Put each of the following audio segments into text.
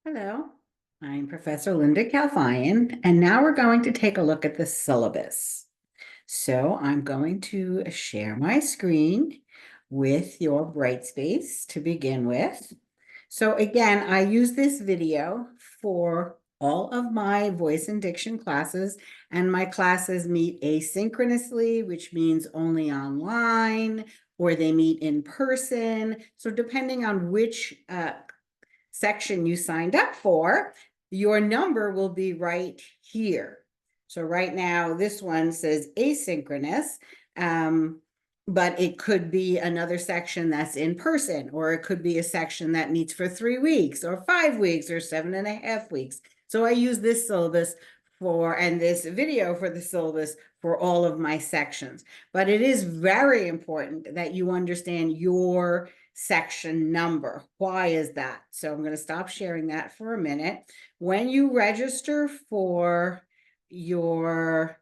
Hello, I'm Professor Linda Calfian, and now we're going to take a look at the syllabus. So I'm going to share my screen with your Brightspace to begin with. So again, I use this video for all of my voice and diction classes, and my classes meet asynchronously, which means only online, or they meet in person. So depending on which section you signed up for, your number will be right here. So right now, this one says asynchronous, but it could be another section that's in person, or it could be a section that meets for 3 weeks or 5 weeks or 7.5 weeks. So I use this syllabus and this video for the syllabus for all of my sections. But it is very important that you understand your section number. Why is that? So I'm going to stop sharing that for a minute. When you register for your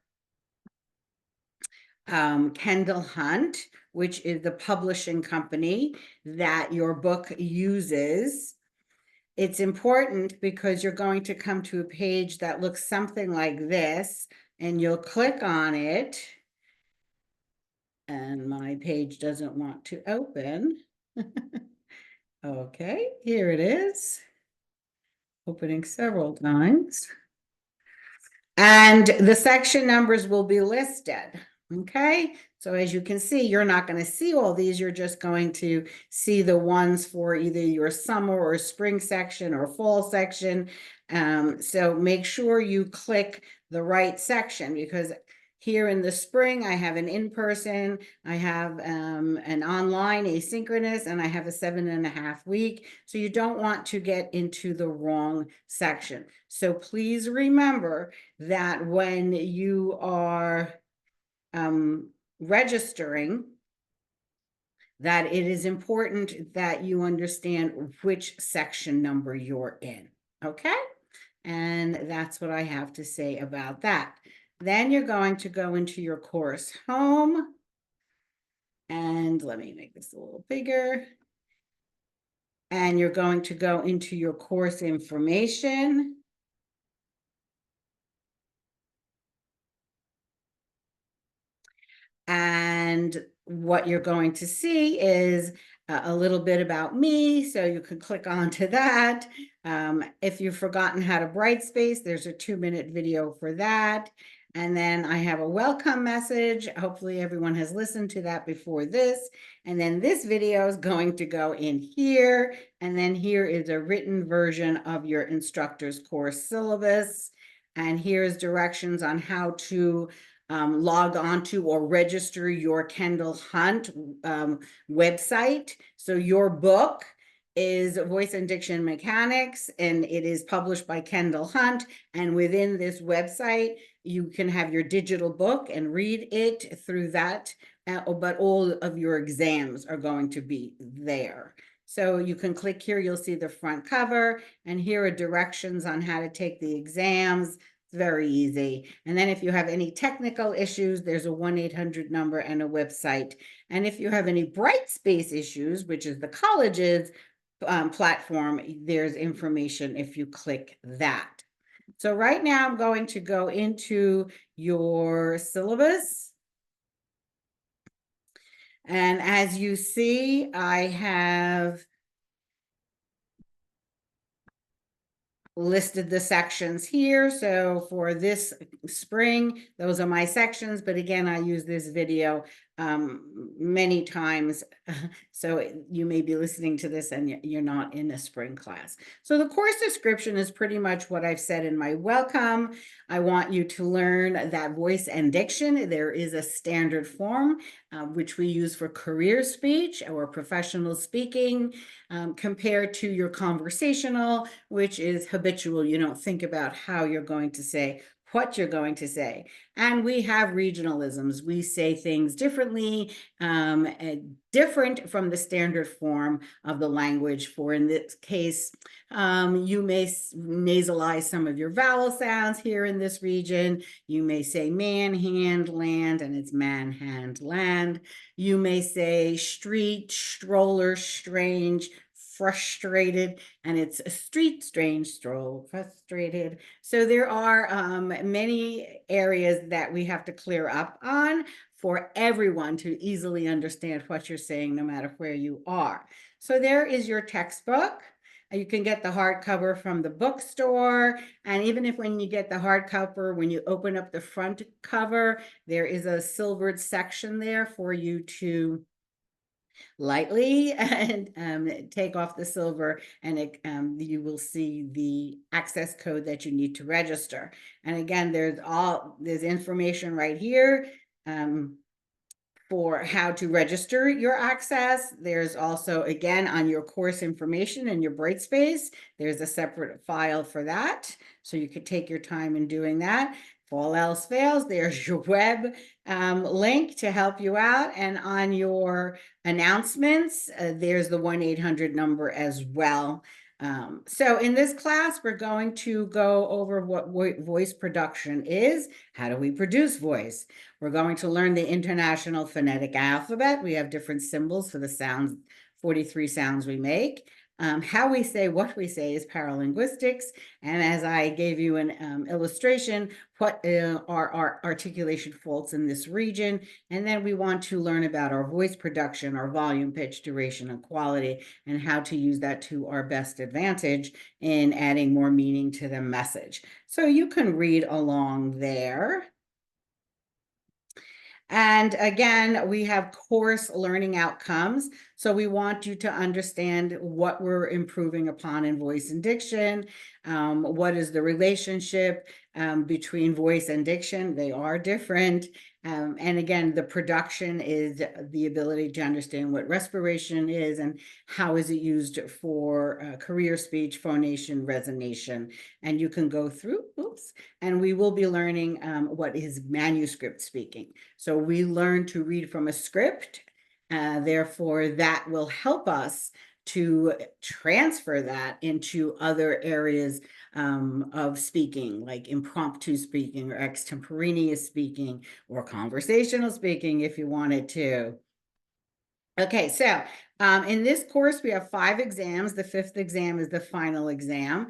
Kendall Hunt, which is the publishing company that your book uses, it's important because you're going to come to a page that looks something like this, and you'll click on it. And my page doesn't want to open. Okay, here it is. Opening several times. And the section numbers will be listed. Okay, so as you can see, you're not going to see all these. You're just going to see the ones for either your summer or spring section or fall section. So make sure you click the right section, because here in the spring, I have an in-person, I have an online asynchronous, and I have a 7.5 week. So you don't want to get into the wrong section. So please remember that when you are registering, that it is important that you understand which section number you're in, okay? And that's what I have to say about that. Then you're going to go into your course home. And let me make this a little bigger. And you're going to go into your course information. And what you're going to see is a little bit about me, so you can click onto that. If you've forgotten how to Brightspace, there's a 2-minute video for that. And then I have a welcome message. Hopefully everyone has listened to that before this. And then this video is going to go in here. And then here is a written version of your instructor's course syllabus. And here's directions on how to log on to or register your Kendall Hunt website. So your book is Voice and Diction Mechanics, and it is published by Kendall Hunt. And within this website, you can have your digital book and read it through that, but all of your exams are going to be there. So you can click here, you'll see the front cover, and here are directions on how to take the exams. Very easy. And then if you have any technical issues, there's a 1-800 number and a website. And if you have any Brightspace issues, which is the college's platform, there's information if you click that. So right now I'm going to go into your syllabus. And as you see, I have listed the sections here. So for this spring, those are my sections. But again, I use this video many times. So you may be listening to this and you're not in a spring class. So the course description is pretty much what I've said in my welcome. I want you to learn that voice and diction, there is a standard form, which we use for career speech or professional speaking, compared to your conversational, which is habitual. You don't think about how you're going to say what you're going to say. And we have regionalisms. We say things differently, different from the standard form of the language. For in this case, you may nasalize some of your vowel sounds here in this region. You may say man, hand, land, and it's man, hand, land. You may say street, stroller, strange, frustrated, and it's a street strange stroll, frustrated. So there are many areas that we have to clear up on for everyone to easily understand what you're saying, no matter where you are. So there is your textbook. You can get the hardcover from the bookstore. And even if when you get the hardcover, when you open up the front cover, there is a silvered section there for you to lightly and take off the silver, and you will see the access code that you need to register. And again, there's information right here for how to register your access. There's also, again, on your course information in your Brightspace, there's a separate file for that. So you could take your time in doing that. If all else fails, there's your web link to help you out. And on your announcements, there's the 1-800 number as well. So in this class, we're going to go over what voice production is. How do we produce voice? We're going to learn the International Phonetic Alphabet. We have different symbols for the sounds, 43 sounds we make. How we say what we say is paralinguistics. And as I gave you an illustration, what are our articulation faults in this region? And then we want to learn about our voice production, our volume, pitch, duration, and quality, and how to use that to our best advantage in adding more meaning to the message. So you can read along there. And again, we have course learning outcomes. So we want you to understand what we're improving upon in voice and diction. What is the relationship between voice and diction? They are different. And again, the production is the ability to understand what respiration is and how is it used for career speech, phonation, resonation. And you can go through, and we will be learning what is manuscript speaking. So we learn to read from a script. Therefore, that will help us to transfer that into other areas of speaking, like impromptu speaking or extemporaneous speaking or conversational speaking, if you wanted to. Okay, so in this course, we have 5 exams. The 5th exam is the final exam.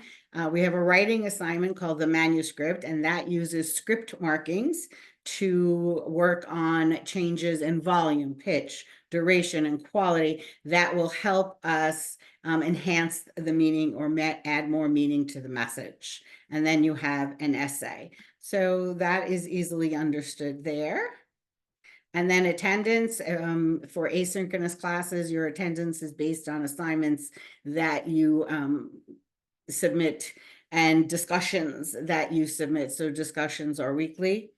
We have a writing assignment called the manuscript, and that uses script markings to work on changes in volume, pitch, duration, and quality that will help us enhance the meaning or add more meaning to the message. And then you have an essay. So that is easily understood there. And then attendance for asynchronous classes, your attendance is based on assignments that you submit and discussions that you submit. So discussions are weekly.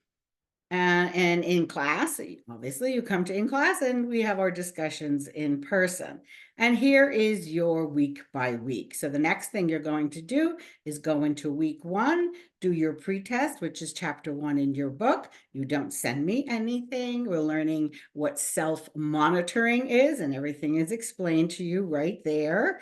And in class, obviously you come to in class and we have our discussions in person. And here is your week by week. So the next thing you're going to do is go into week 1, do your pretest, which is chapter 1 in your book. You don't send me anything. We're learning what self-monitoring is, and everything is explained to you right there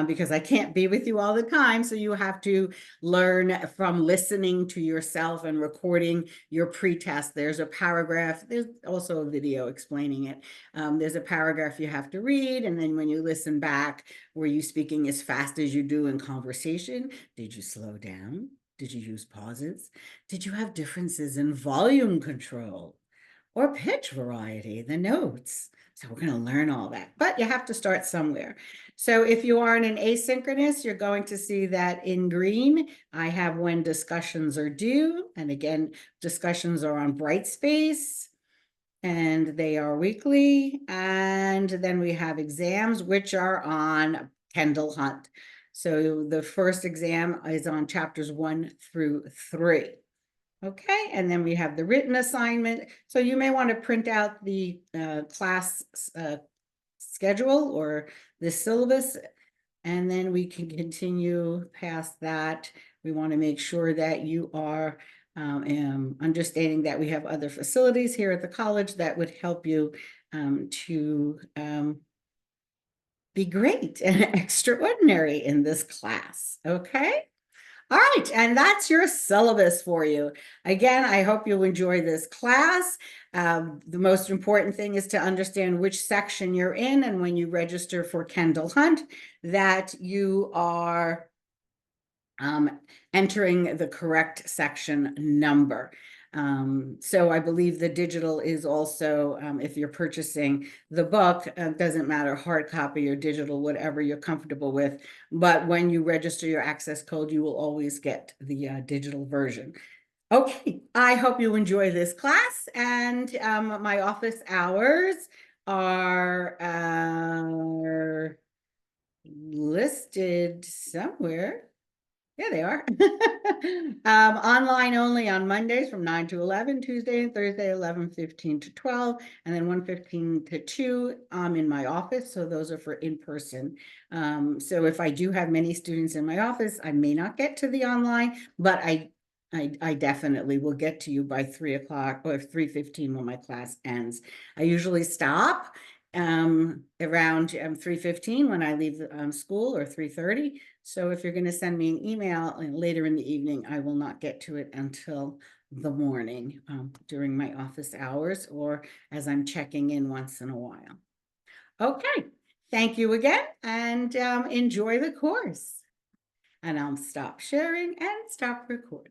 because I can't be with you all the time. So you have to learn from listening to yourself and recording your pretest. There's a paragraph. There's also a video explaining it. There's a paragraph you have to read, and then when you listen back, were you speaking as fast as you do in conversation? Did you slow down? Did you use pauses? Did you have differences in volume control or pitch variety, the notes? So we're going to learn all that, but you have to start somewhere. So if you are in an asynchronous, you're going to see that in green, I have when discussions are due. And again, discussions are on Brightspace and they are weekly. And then we have exams, which are on Kendall Hunt. So the first exam is on chapters 1 through 3. Okay, and then we have the written assignment. So you may want to print out the class schedule or the syllabus, and then we can continue past that. We want to make sure that you are understanding that we have other facilities here at the college that would help you to be great and extraordinary in this class. Okay. All right, and that's your syllabus for you. Again, I hope you enjoy this class. The most important thing is to understand which section you're in, and when you register for Kendall Hunt, that you are entering the correct section number. So I believe the digital is also, if you're purchasing the book, doesn't matter, hard copy or digital, whatever you're comfortable with. But when you register your access code, you will always get the digital version. Okay, I hope you enjoy this class, and my office hours are listed somewhere. Yeah, they are. Online only on Mondays from 9 to 11, Tuesday and Thursday, 11:15 to 12, and then 1:15 to 2. I'm in my office, so those are for in-person. So if I do have many students in my office, I may not get to the online, but I definitely will get to you by 3 o'clock or 3:15 when my class ends. I usually stop around 3:15 when I leave school, or 3:30. So if you're going to send me an email later in the evening, I will not get to it until the morning during my office hours, or as I'm checking in once in a while. Okay, thank you again, and enjoy the course. And I'll stop sharing and stop recording.